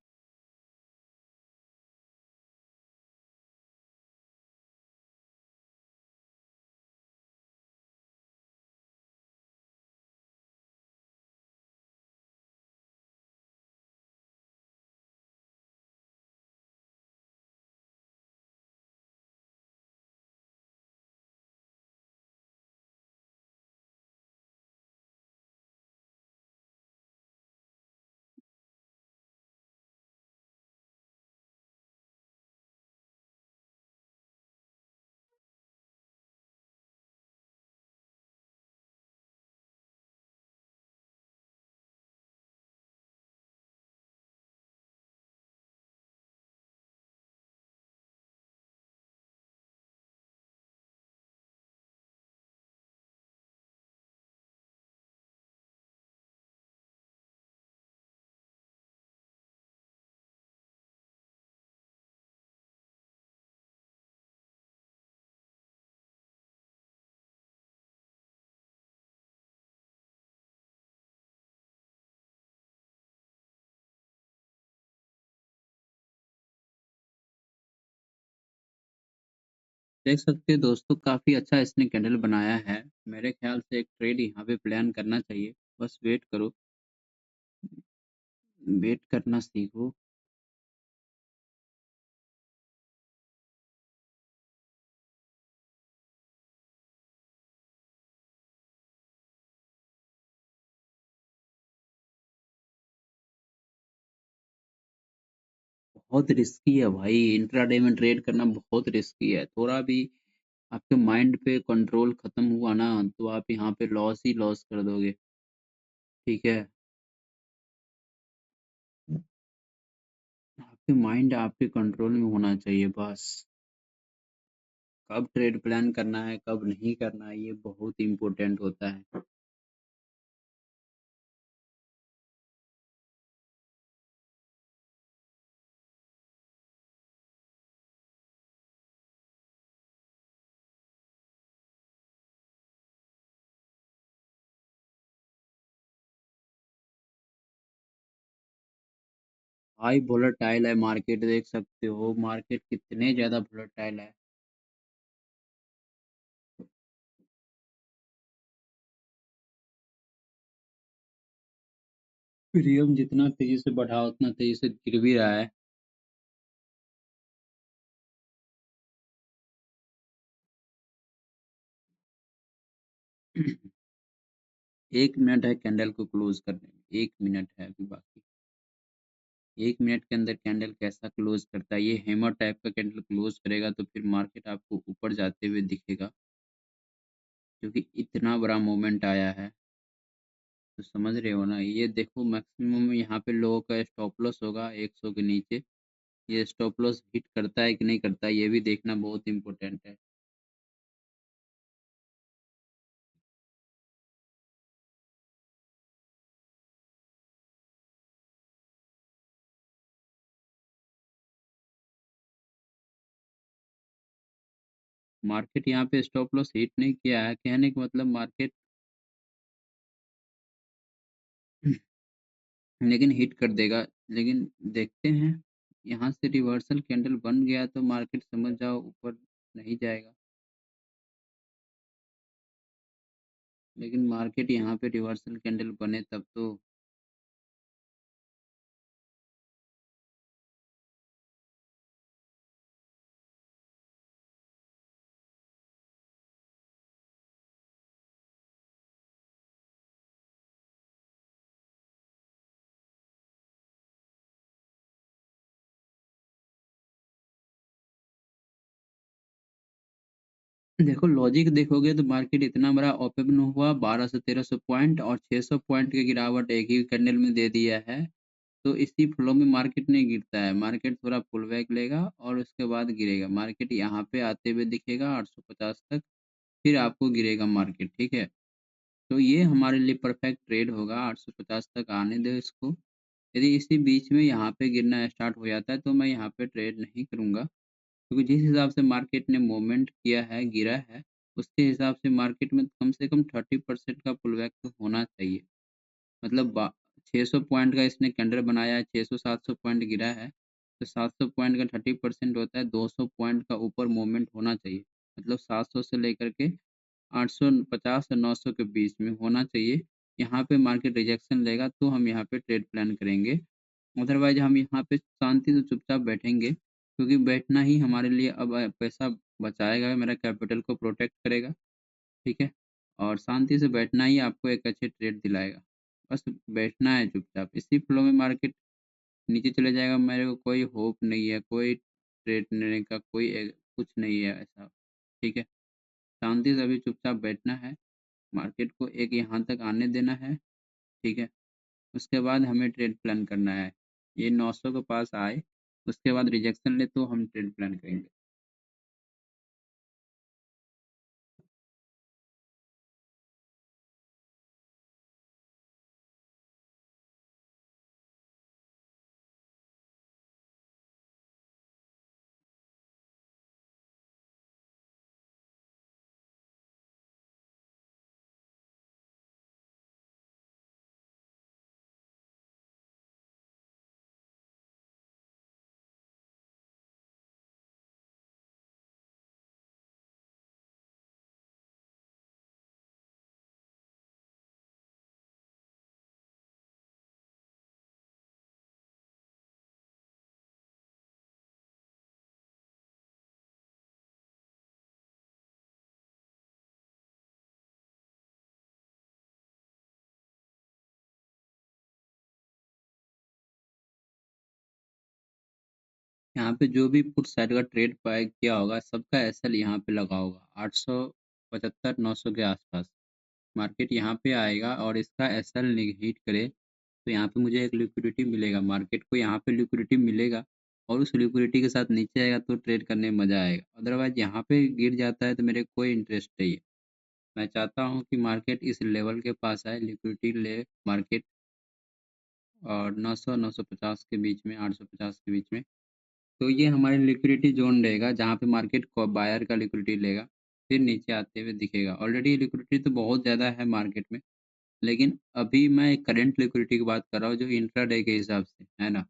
देख सकते हैं दोस्तों, काफी अच्छा इसने कैंडल बनाया है। मेरे ख्याल से एक ट्रेड यहाँ पे प्लान करना चाहिए। बस वेट करो, वेट करना सीखो। बहुत रिस्की है भाई, इंट्राडे में ट्रेड करना बहुत रिस्की है। थोड़ा भी आपके माइंड पे कंट्रोल खत्म हुआ ना, तो आप यहाँ पे लॉस ही लॉस कर दोगे। ठीक है, आपके माइंड आपके कंट्रोल में होना चाहिए बस। कब ट्रेड प्लान करना है, कब नहीं करना है, ये बहुत इंपॉर्टेंट होता है। 'हाई वोलेटाइल' है मार्केट, देख सकते हो मार्केट कितने ज़्यादा वोलेटाइल है। प्रीमियम जितना तेज़ी से बढ़ा उतना तेज़ी से गिर भी रहा है। एक मिनट है कैंडल को क्लोज करने में, 1 मिनट है अभी बाकी। 1 मिनट के अंदर कैंडल कैसा क्लोज करता है, ये हैमर टाइप का कैंडल क्लोज करेगा तो फिर मार्केट आपको ऊपर जाते हुए दिखेगा। क्योंकि इतना बड़ा मोमेंट आया है, तो समझ रहे हो ना। ये देखो मैक्सिमम यहाँ पे लोगों का स्टॉप लॉस होगा 100 के नीचे। ये स्टॉप लॉस हिट करता है कि नहीं करता है, ये भी देखना बहुत इंपॉर्टेंट है। मार्केट यहाँ पे स्टॉप लॉस हिट नहीं किया है, कहने का मतलब मार्केट लेकिन हिट कर देगा। लेकिन देखते हैं, यहाँ से रिवर्सल कैंडल बन गया तो मार्केट समझ जाओ ऊपर नहीं जाएगा। लेकिन मार्केट यहाँ पे रिवर्सल कैंडल बने तब तो। देखो लॉजिक देखोगे तो मार्केट इतना बड़ा ओपन हुआ 1200-1300 पॉइंट और 600 पॉइंट की गिरावट एक ही कैंडल में दे दिया है। तो इसी फ्लो में मार्केट नहीं गिरता है, मार्केट थोड़ा पुल बैक लेगा और उसके बाद गिरेगा। मार्केट यहाँ पे आते हुए दिखेगा 850 तक, फिर आपको गिरेगा मार्केट, ठीक है। तो ये हमारे लिए परफेक्ट ट्रेड होगा, 850 तक आने दो इसको। यदि इसी बीच में यहाँ पे गिरना स्टार्ट हो जाता है तो मैं यहाँ पे ट्रेड नहीं करूँगा, क्योंकि जिस हिसाब से मार्केट ने मूवमेंट किया है, गिरा है, उसके हिसाब से मार्केट में कम से कम 30% का पुल बैक तो होना चाहिए। मतलब 600 पॉइंट का इसने कैंडल बनाया है, 600-700 पॉइंट गिरा है, तो 700 पॉइंट का 30% होता है 200 पॉइंट का ऊपर मूवमेंट होना चाहिए। मतलब 700 से लेकर के 850 और 900 के बीच में होना चाहिए। यहाँ पे मार्केट रिजेक्शन लेगा तो हम यहाँ पे ट्रेड प्लान करेंगे। अदरवाइज़ हम यहाँ पे शांति से चुपचाप बैठेंगे, क्योंकि बैठना ही हमारे लिए अब पैसा बचाएगा, मेरा कैपिटल को प्रोटेक्ट करेगा, ठीक है? और शांति से बैठना ही आपको एक अच्छे ट्रेड दिलाएगा। बस बैठना है चुपचाप, इसी फ्लो में मार्केट नीचे चले जाएगा, मेरे को कोई होप नहीं है, कोई ट्रेड लेने का कोई कुछ नहीं है ऐसा, ठीक है? शांति से अभी चुपचाप बैठना है, मार्केट को एक यहाँ तक आने देना है, ठीक है? उसके बाद हमें ट्रेड प्लान करना है। ये 900 के पास आए, उसके बाद रिजेक्शन ले तो हम ट्रेड प्लान करेंगे। यहाँ पे जो भी पुट साइड का ट्रेड बाय किया होगा, सबका एसएल यहाँ पे लगा होगा 875 900 के आसपास। मार्केट यहाँ पे आएगा और इसका एसएल हिट करे तो यहाँ पे मुझे एक लिक्विडिटी मिलेगा, मार्केट को यहाँ पे लिक्विडिटी मिलेगा और उस लिक्विडिटी के साथ नीचे आएगा तो ट्रेड करने में मज़ा आएगा। अदरवाइज़ यहाँ पे गिर जाता है तो मेरे कोई इंटरेस्ट नहीं है। मैं चाहता हूँ कि मार्केट इस लेवल के पास आए, लिक्विडिटी ले मार्केट, और 900 950 के बीच में, 850 के बीच में। तो ये हमारी लिक्विडिटी ज़ोन रहेगा जहाँ पे मार्केट को बायर का लिक्विडिटी लेगा, फिर नीचे आते हुए दिखेगा। ऑलरेडी लिक्विडिटी तो बहुत ज़्यादा है मार्केट में, लेकिन अभी मैं करंट लिक्विडिटी की बात कर रहा हूँ जो इंट्राडे के हिसाब से, है ना?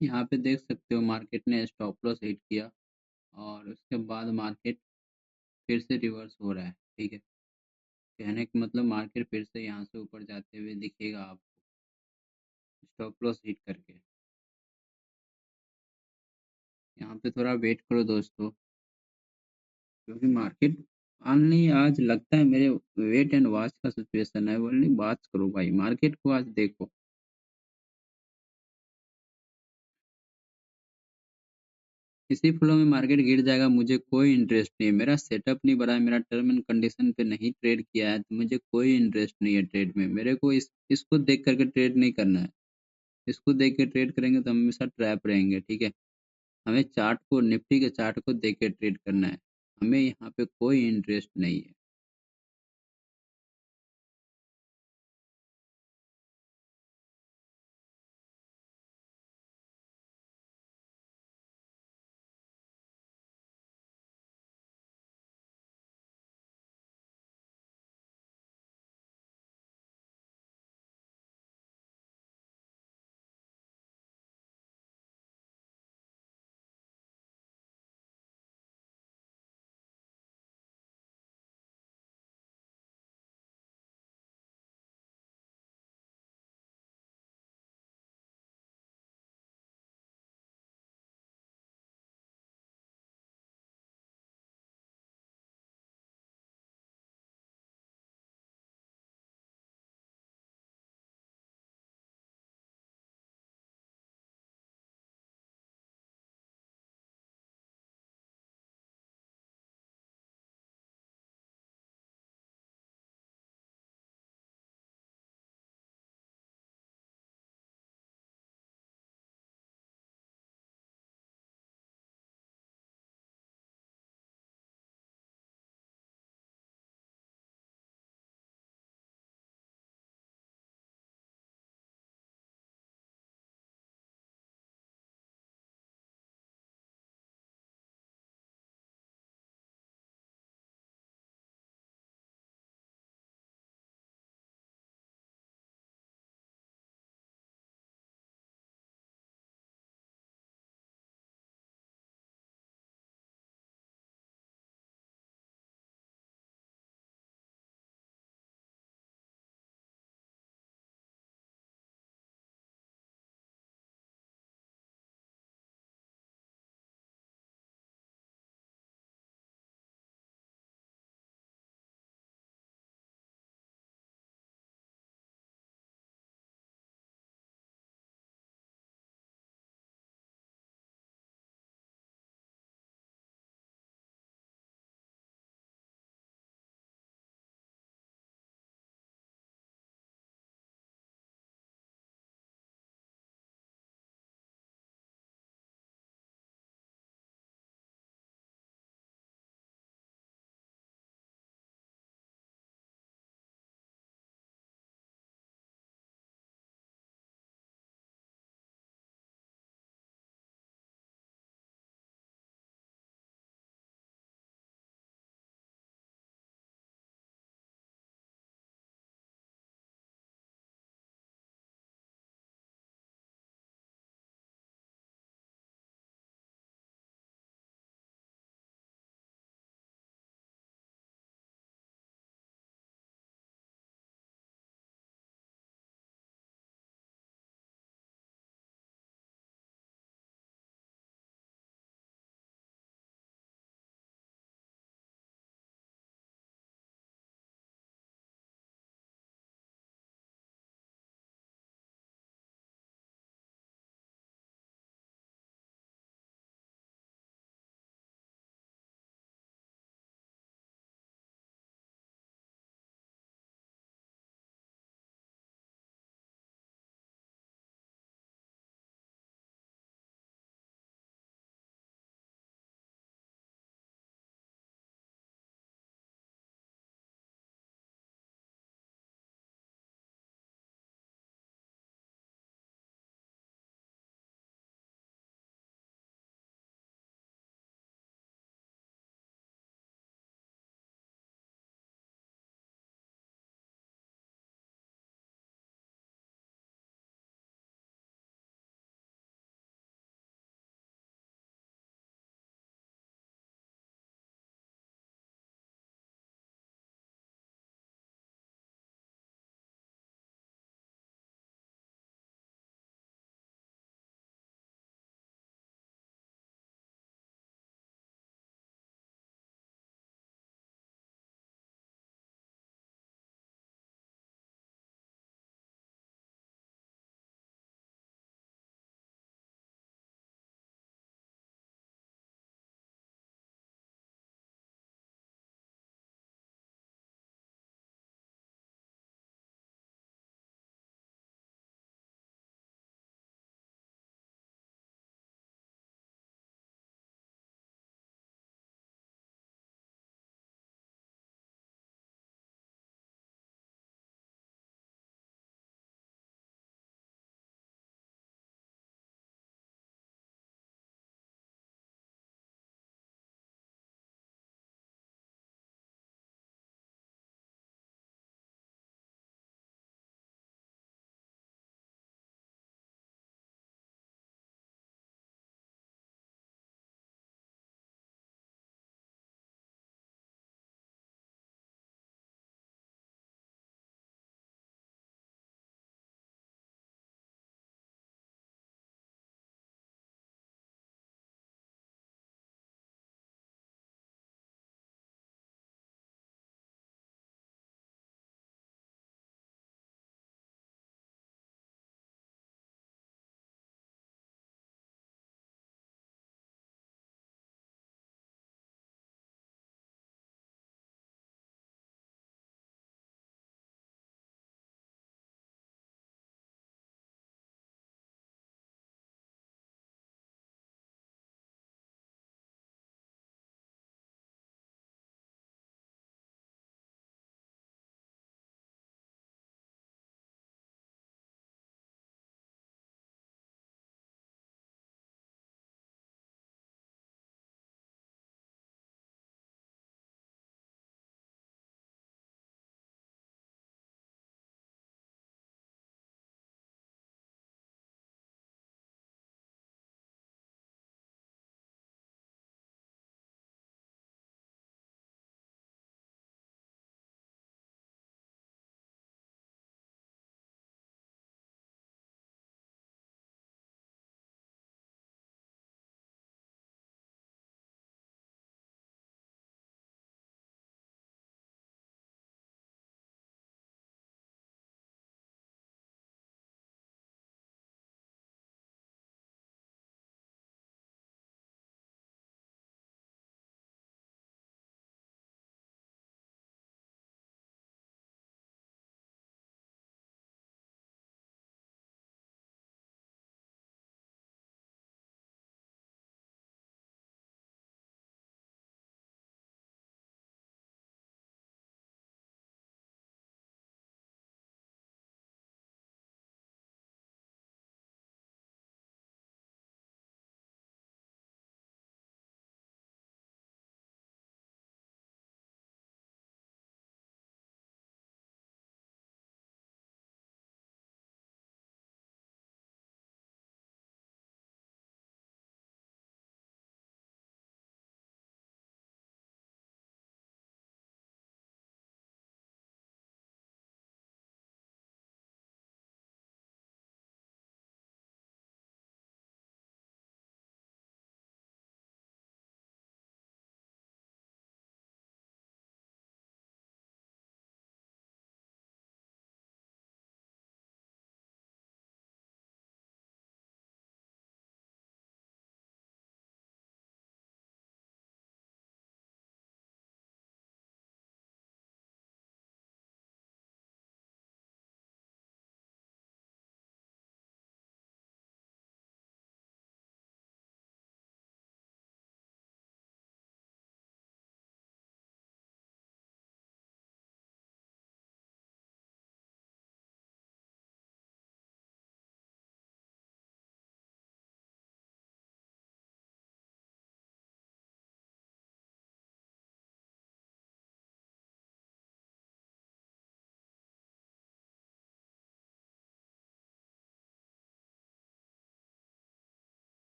यहाँ पे देख सकते हो मार्केट ने स्टॉप लॉस हिट किया और उसके बाद मार्केट फिर से रिवर्स हो रहा है, ठीक है? कहने का मतलब मार्केट फिर से यहाँ से ऊपर जाते हुए दिखेगा आपको, स्टॉप लॉस हिट करके। यहाँ पे थोड़ा वेट करो दोस्तों, क्योंकि मार्केट नहीं, आज लगता है मेरे वेट एंड वॉच का सिचुएशन है, बोलनी बात करो भाई, मार्केट को आज देखो। इसी फ्लो में मार्केट गिर जाएगा, मुझे कोई इंटरेस्ट नहीं है, मेरा सेटअप नहीं बना है, मेरा टर्म एंड कंडीशन पे नहीं ट्रेड किया है, तो मुझे कोई इंटरेस्ट नहीं है ट्रेड में। मेरे को इसको देख करके ट्रेड नहीं करना है। इसको देख के ट्रेड करेंगे तो हमेशा ट्रैप रहेंगे, ठीक है? हमें चार्ट को निफ्टी के चार्ट को देख के ट्रेड करना है। हमें यहाँ पे कोई इंटरेस्ट नहीं है।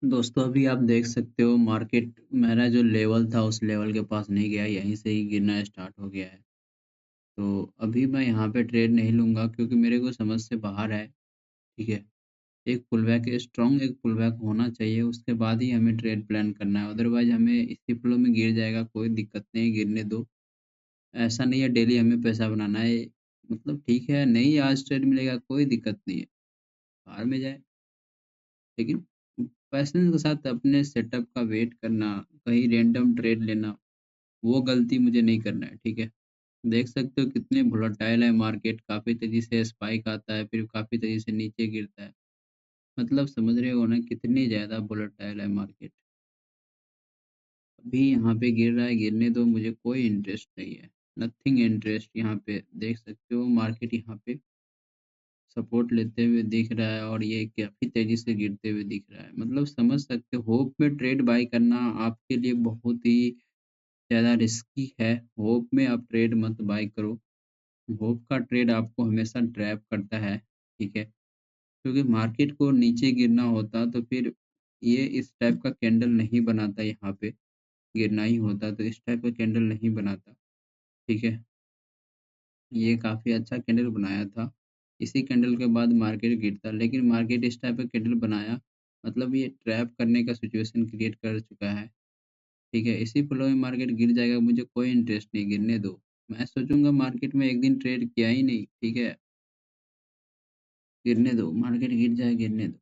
दोस्तों अभी आप देख सकते हो मार्केट मेरा जो लेवल था उस लेवल के पास नहीं गया, यहीं से ही गिरना स्टार्ट हो गया है। तो अभी मैं यहाँ पे ट्रेड नहीं लूँगा क्योंकि मेरे को समझ से बाहर है, ठीक है? एक पुलबैक स्ट्रॉन्ग एक पुलबैक होना चाहिए, उसके बाद ही हमें ट्रेड प्लान करना है। अदरवाइज़ हमें इसी फ्लो में गिर जाएगा, कोई दिक्कत नहीं, गिरने दो। ऐसा नहीं है डेली हमें पैसा बनाना है, मतलब ठीक है, नहीं आज ट्रेड मिलेगा कोई दिक्कत नहीं है, बाहर में जाए। लेकिन पैशन के साथ अपने सेटअप का वेट करना, कहीं रैंडम ट्रेड लेना, वो गलती मुझे नहीं करना है, ठीक है? देख सकते हो कितने वोलेटाइल है मार्केट, काफ़ी तेज़ी से स्पाइक आता है, फिर काफ़ी तेज़ी से नीचे गिरता है। मतलब समझ रहे हो ना कितनी ज़्यादा वोलेटाइल है मार्केट। अभी यहाँ पे गिर रहा है, गिरने दो, मुझे कोई इंटरेस्ट नहीं है। नथिंग इंटरेस्ट यहाँ पे देख सकते हो मार्केट यहाँ पे सपोर्ट लेते हुए दिख रहा है और ये काफ़ी तेज़ी से गिरते हुए दिख रहा है। मतलब समझ सकते हो होप में ट्रेड बाय करना आपके लिए बहुत ही ज़्यादा रिस्की है। होप में आप ट्रेड मत बाय करो। होप का ट्रेड आपको हमेशा ट्रैप करता है, ठीक है? क्योंकि मार्केट को नीचे गिरना होता तो फिर ये इस टाइप का कैंडल नहीं बनाता यहाँ पे, गिरना ही होता तो इस टाइप का कैंडल नहीं बनाता, ठीक है? ये काफ़ी अच्छा कैंडल बनाया था। इसी कैंडल के बाद मार्केट गिरता, लेकिन मार्केट इस टाइप का कैंडल बनाया, मतलब ये ट्रैप करने का सिचुएशन क्रिएट कर चुका है, ठीक है? इसी फ्लो में मार्केट गिर जाएगा, मुझे कोई इंटरेस्ट नहीं, गिरने दो। मैं सोचूँगा मार्केट में एक दिन ट्रेड किया ही नहीं, ठीक है? गिरने दो, मार्केट गिर जाए, गिरने दो।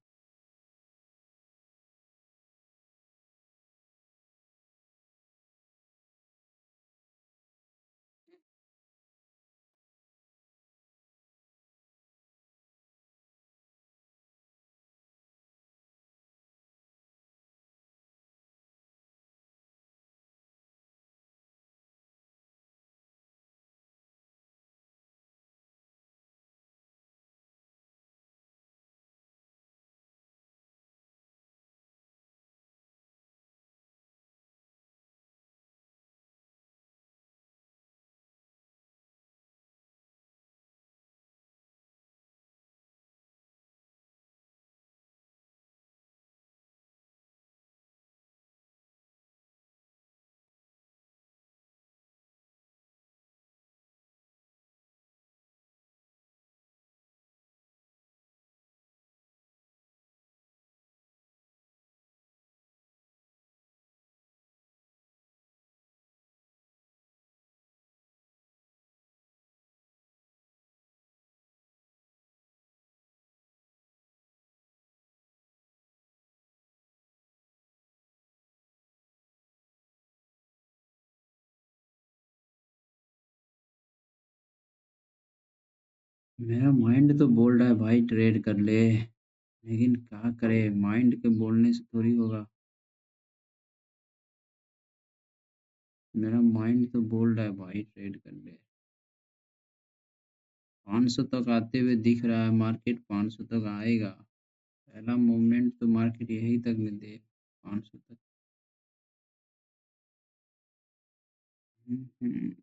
मेरा माइंड तो बोल रहा है भाई ट्रेड कर ले, लेकिन क्या करे माइंड के बोलने से थोड़ी होगा। मेरा माइंड तो बोल रहा है भाई ट्रेड कर ले। 500 तक आते हुए दिख रहा है मार्केट, 500 तक आएगा। पहला मूवमेंट तो मार्केट यहीं तक में दे, 500 तक। हम्म।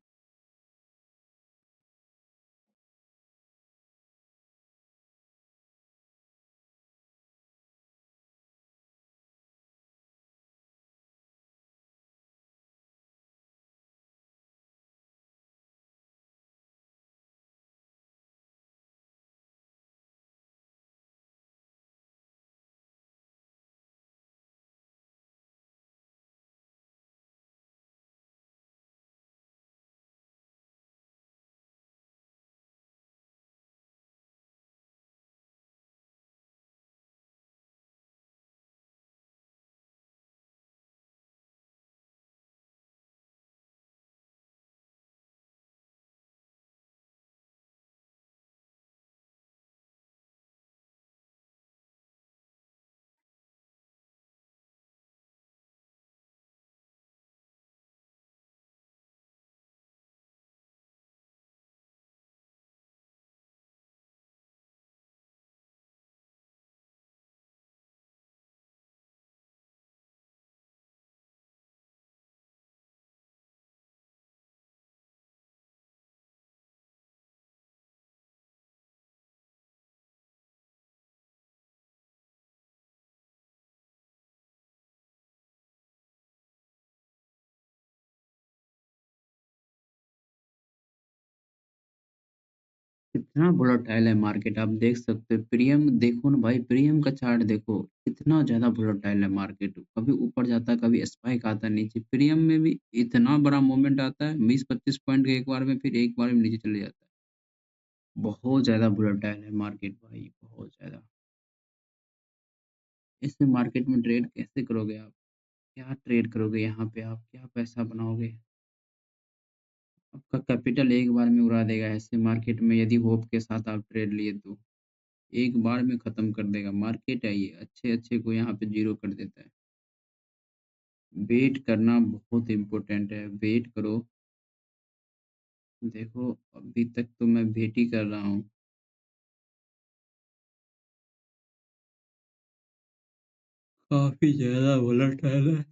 कितना वोलेटाइल है मार्केट आप देख सकते हो। प्रीमियम देखो ना भाई, प्रीमियम का चार्ट देखो, कितना ज़्यादा वोलेटाइल है मार्केट। कभी ऊपर जाता है, कभी स्पाइक आता है नीचे। प्रीमियम में भी इतना बड़ा मूवमेंट आता है 20-25 पॉइंट का एक बार में, फिर एक बार में नीचे चले जाता है। बहुत ज़्यादा वोलेटाइल है मार्केट भाई, बहुत ज़्यादा। ऐसे मार्केट में ट्रेड कैसे करोगे आप? क्या ट्रेड करोगे यहाँ पे आप? क्या पैसा बनाओगे? आपका कैपिटल एक बार में उड़ा देगा ऐसे मार्केट में, यदि होप के साथ आप ट्रेड लिए तो। एक बार में खत्म कर देगा। मार्केट है ये, अच्छे-अच्छे को यहाँ पे ज़ीरो कर देता है। वेट करना बहुत इम्पोर्टेंट है, वेट करो। देखो अभी तक तो मैं वेट ही कर रहा हूँ। काफ़ी ज़्यादा वोलेटाइल है।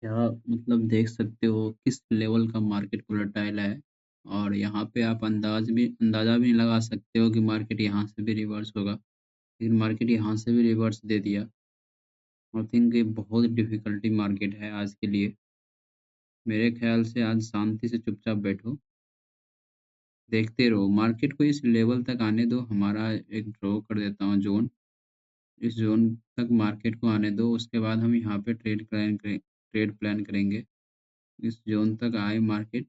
क्या मतलब देख सकते हो किस लेवल का मार्केट वोलेटाइल है, और यहाँ पे आप अंदाज़ा भी नहीं लगा सकते हो कि मार्केट यहाँ से भी रिवर्स होगा। लेकिन मार्केट यहाँ से भी रिवर्स दे दिया। आई थिंक ये बहुत डिफ़िकल्टी मार्केट है आज के लिए। मेरे ख़्याल से आज शांति से चुपचाप बैठो, देखते रहो। मार्केट को इस लेवल तक आने दो, हमारा एक ड्रॉ कर देता हूँ ज़ोन। इस ज़ोन तक मार्केट को आने दो, उसके बाद हम यहाँ पे ट्रेड प्लान करेंगे। इस ज़ोन तक आए मार्केट,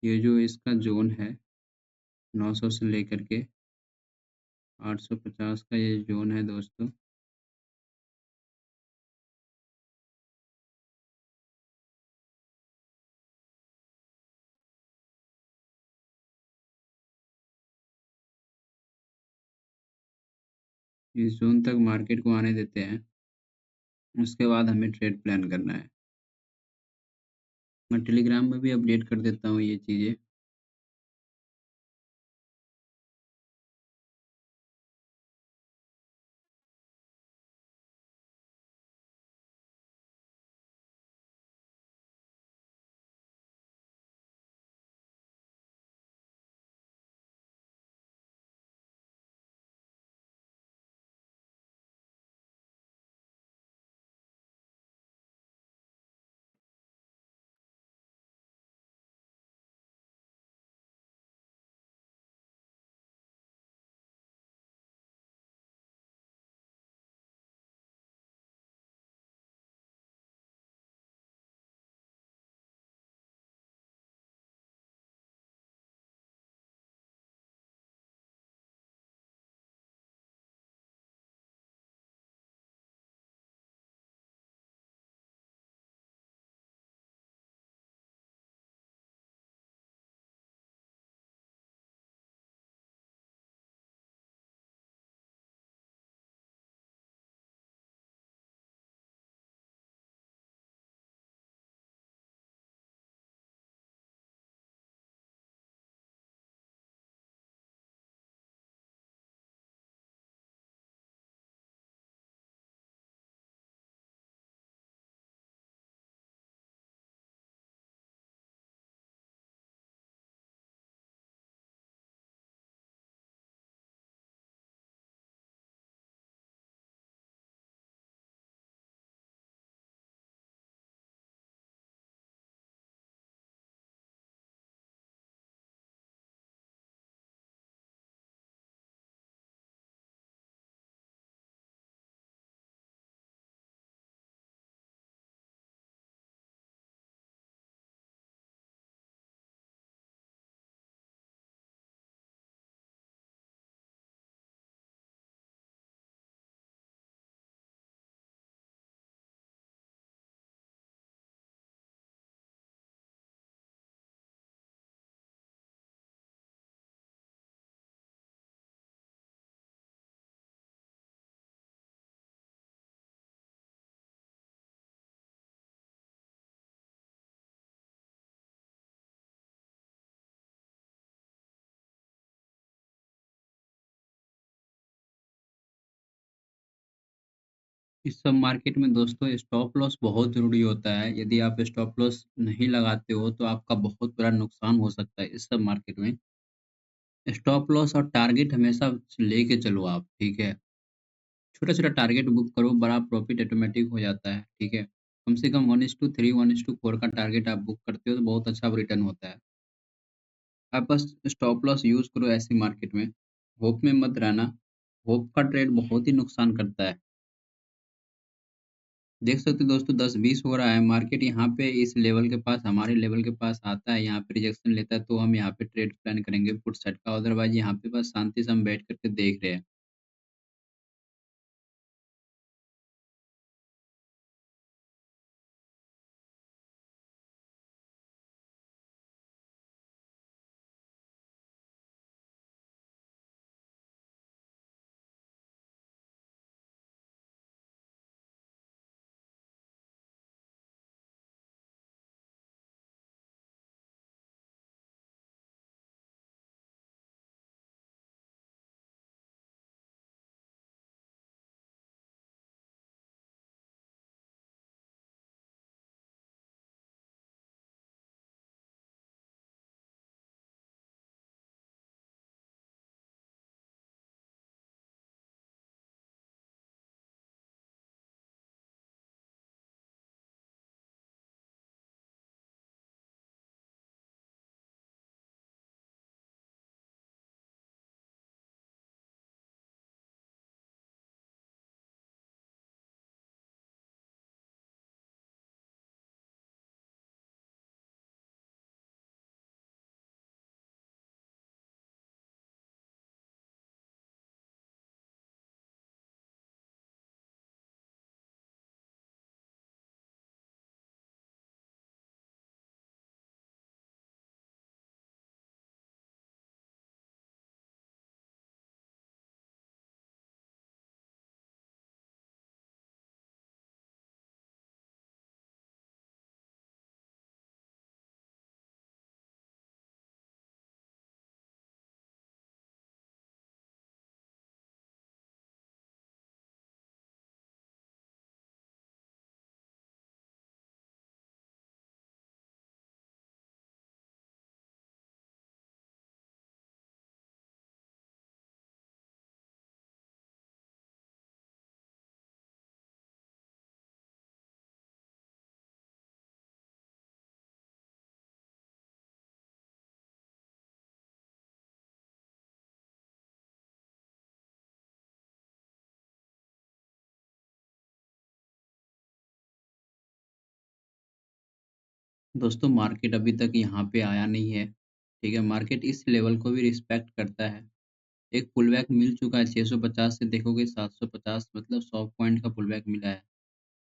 ये जो इसका ज़ोन है 900 से लेकर के 850 का ये ज़ोन है दोस्तों। इस ज़ोन तक मार्केट को आने देते हैं, उसके बाद हमें ट्रेड प्लान करना है। मैं टेलीग्राम में भी अपडेट कर देता हूँ ये चीज़ें। इस सब मार्केट में दोस्तों स्टॉप लॉस बहुत ज़रूरी होता है। यदि आप स्टॉप लॉस नहीं लगाते हो तो आपका बहुत बड़ा नुकसान हो सकता है इस सब मार्केट में। स्टॉप लॉस और टारगेट हमेशा लेके चलो आप, ठीक है? छोटा-छोटा टारगेट बुक करो, बड़ा प्रॉफ़िट ऑटोमैटिक हो जाता है, ठीक है? कम से कम 1:3, 1:4 का टारगेट आप बुक करते हो तो बहुत अच्छा रिटर्न होता है। आप बस स्टॉप लॉस यूज़ करो ऐसी मार्केट में, होप में मत रहना। होप का ट्रेड बहुत ही नुकसान करता है। देख सकते हो दोस्तों 10-20 हो रहा है, मार्केट यहाँ पे इस लेवल के पास हमारे लेवल के पास आता है, यहाँ पे रिजेक्शन लेता है तो हम यहाँ पे ट्रेड प्लान करेंगे पुट साइड का, अदरवाइज़ यहाँ पे बस शांति से हम बैठ कर के देख रहे हैं। दोस्तों मार्केट अभी तक यहाँ पे आया नहीं है, ठीक है? मार्केट इस लेवल को भी रिस्पेक्ट करता है। एक पुलबैक मिल चुका है 650 से देखोगे 750 मतलब 100 पॉइंट का पुलबैक मिला है।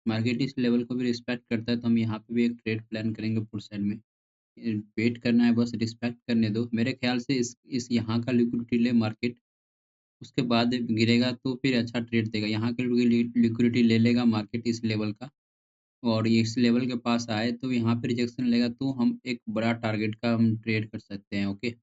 मार्केट इस लेवल को भी रिस्पेक्ट करता है तो हम यहाँ पे भी एक ट्रेड प्लान करेंगे पुट साइड में। वेट करना है बस रिस्पेक्ट करने दो। मेरे ख्याल से इस यहाँ का लिक्विडिटी ले मार्केट, उसके बाद गिरेगा तो फिर अच्छा ट्रेड देगा। यहाँ के लिक्विडिटी ले लेगा मार्केट इस लेवल का और ये इस लेवल के पास आए तो यहाँ पे रिजेक्शन लेगा तो हम एक बड़ा टारगेट का हम ट्रेड कर सकते हैं, ओके?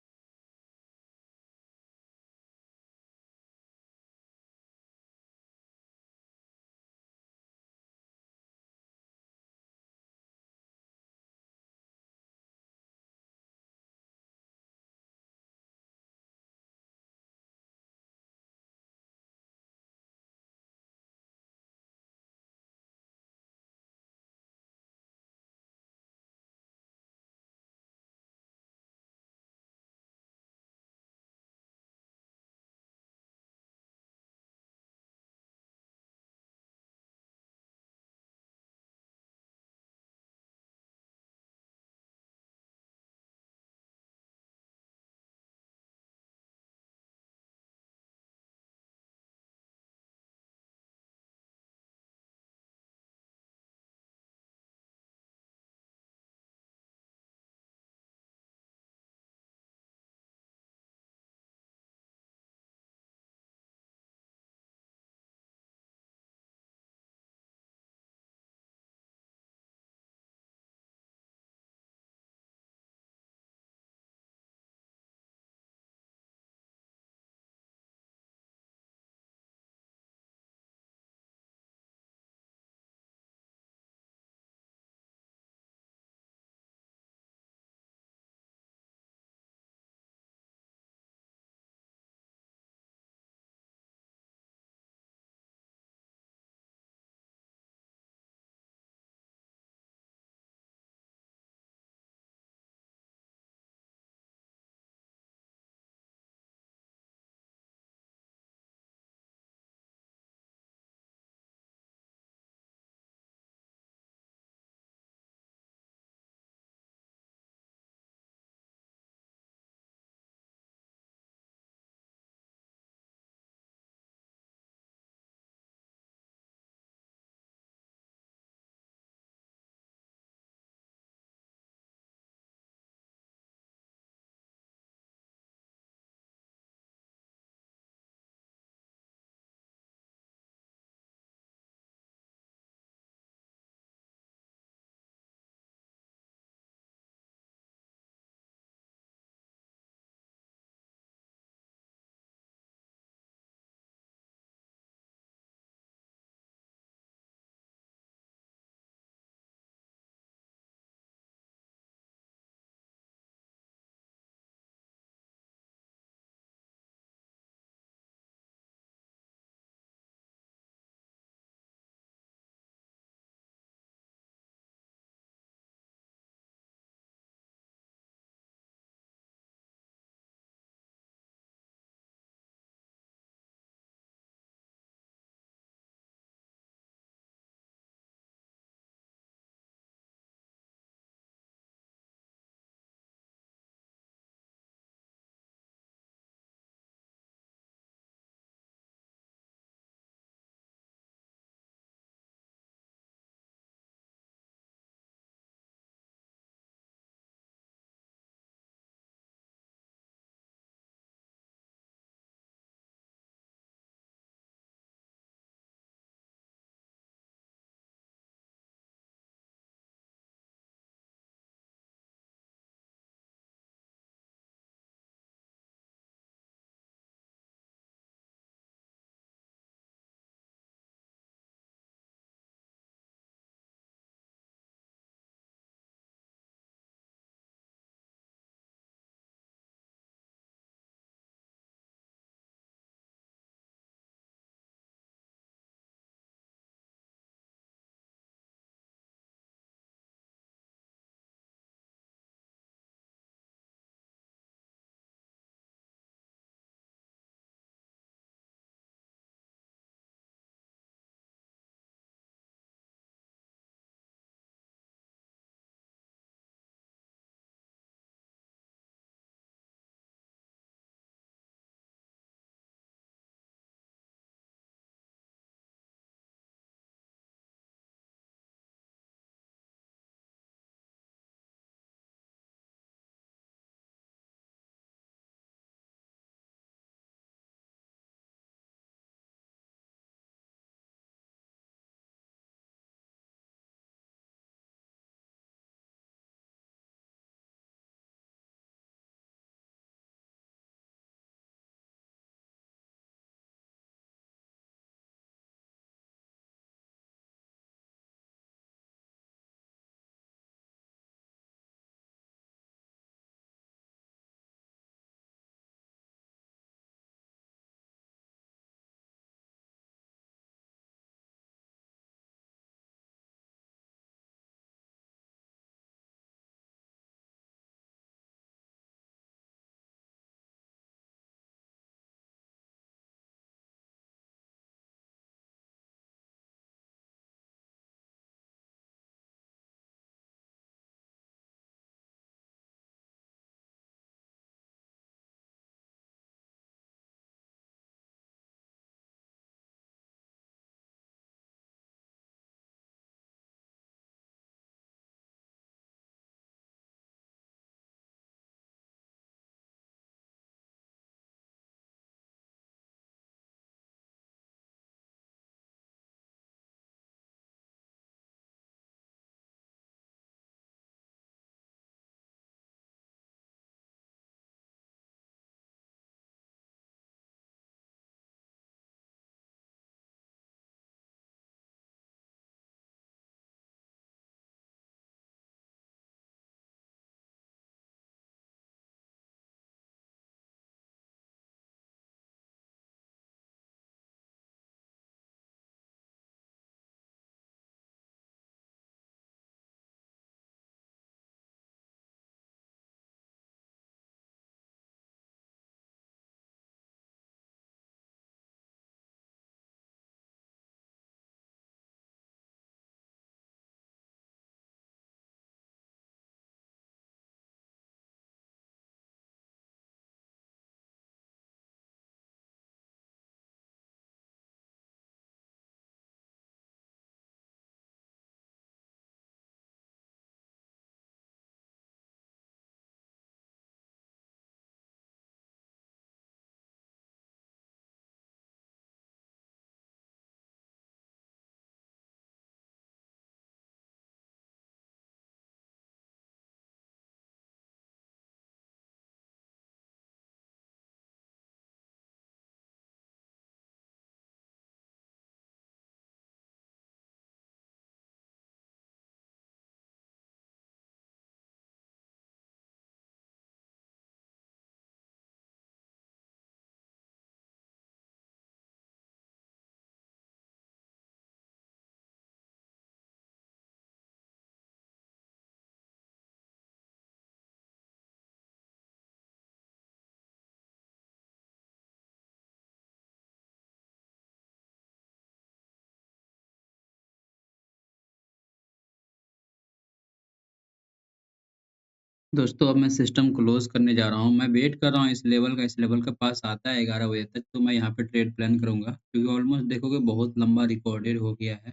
दोस्तों अब मैं सिस्टम क्लोज़ करने जा रहा हूँ। मैं वेट कर रहा हूँ इस लेवल के पास आता है 11 बजे तक, तो मैं यहाँ पे ट्रेड प्लान करूँगा। क्योंकि ऑलमोस्ट देखोगे बहुत लंबा रिकॉर्डेड हो गया है,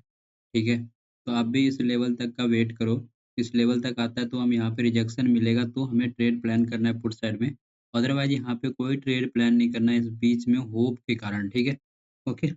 ठीक है? तो आप भी इस लेवल तक का वेट करो। इस लेवल तक आता है तो हम यहाँ पे रिजेक्शन मिलेगा तो हमें ट्रेड प्लान करना है पुट साइड में। अदरवाइज़ यहाँ पे कोई ट्रेड प्लान नहीं करना है इस बीच में होप के कारण, ठीक है? ओके?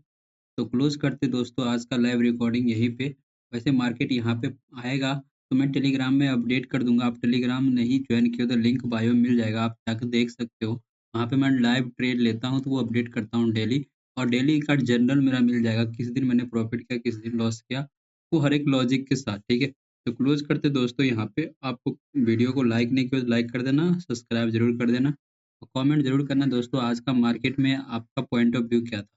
तो क्लोज़ करते दोस्तों आज का लाइव रिकॉर्डिंग यहीं पे। वैसे मार्केट यहाँ पे आएगा तो मैं टेलीग्राम में अपडेट कर दूँगा। आप टेलीग्राम नहीं जॉइन किए हो तो लिंक बायो में मिल जाएगा, आप जाके देख सकते हो। वहाँ पे मैं लाइव ट्रेड लेता हूँ तो वो अपडेट करता हूँ डेली और डेली का जर्नल मेरा मिल जाएगा। किस दिन मैंने प्रॉफ़िट किया, किस दिन लॉस किया, वो हर एक लॉजिक के साथ, ठीक है? तो क्लोज़ करते दोस्तों यहाँ पे। आपको वीडियो को लाइक नहीं किया तो लाइक कर देना, सब्सक्राइब ज़रूर कर देना और कमेंट ज़रूर करना दोस्तों आज का मार्केट में आपका पॉइंट ऑफ व्यू क्या था?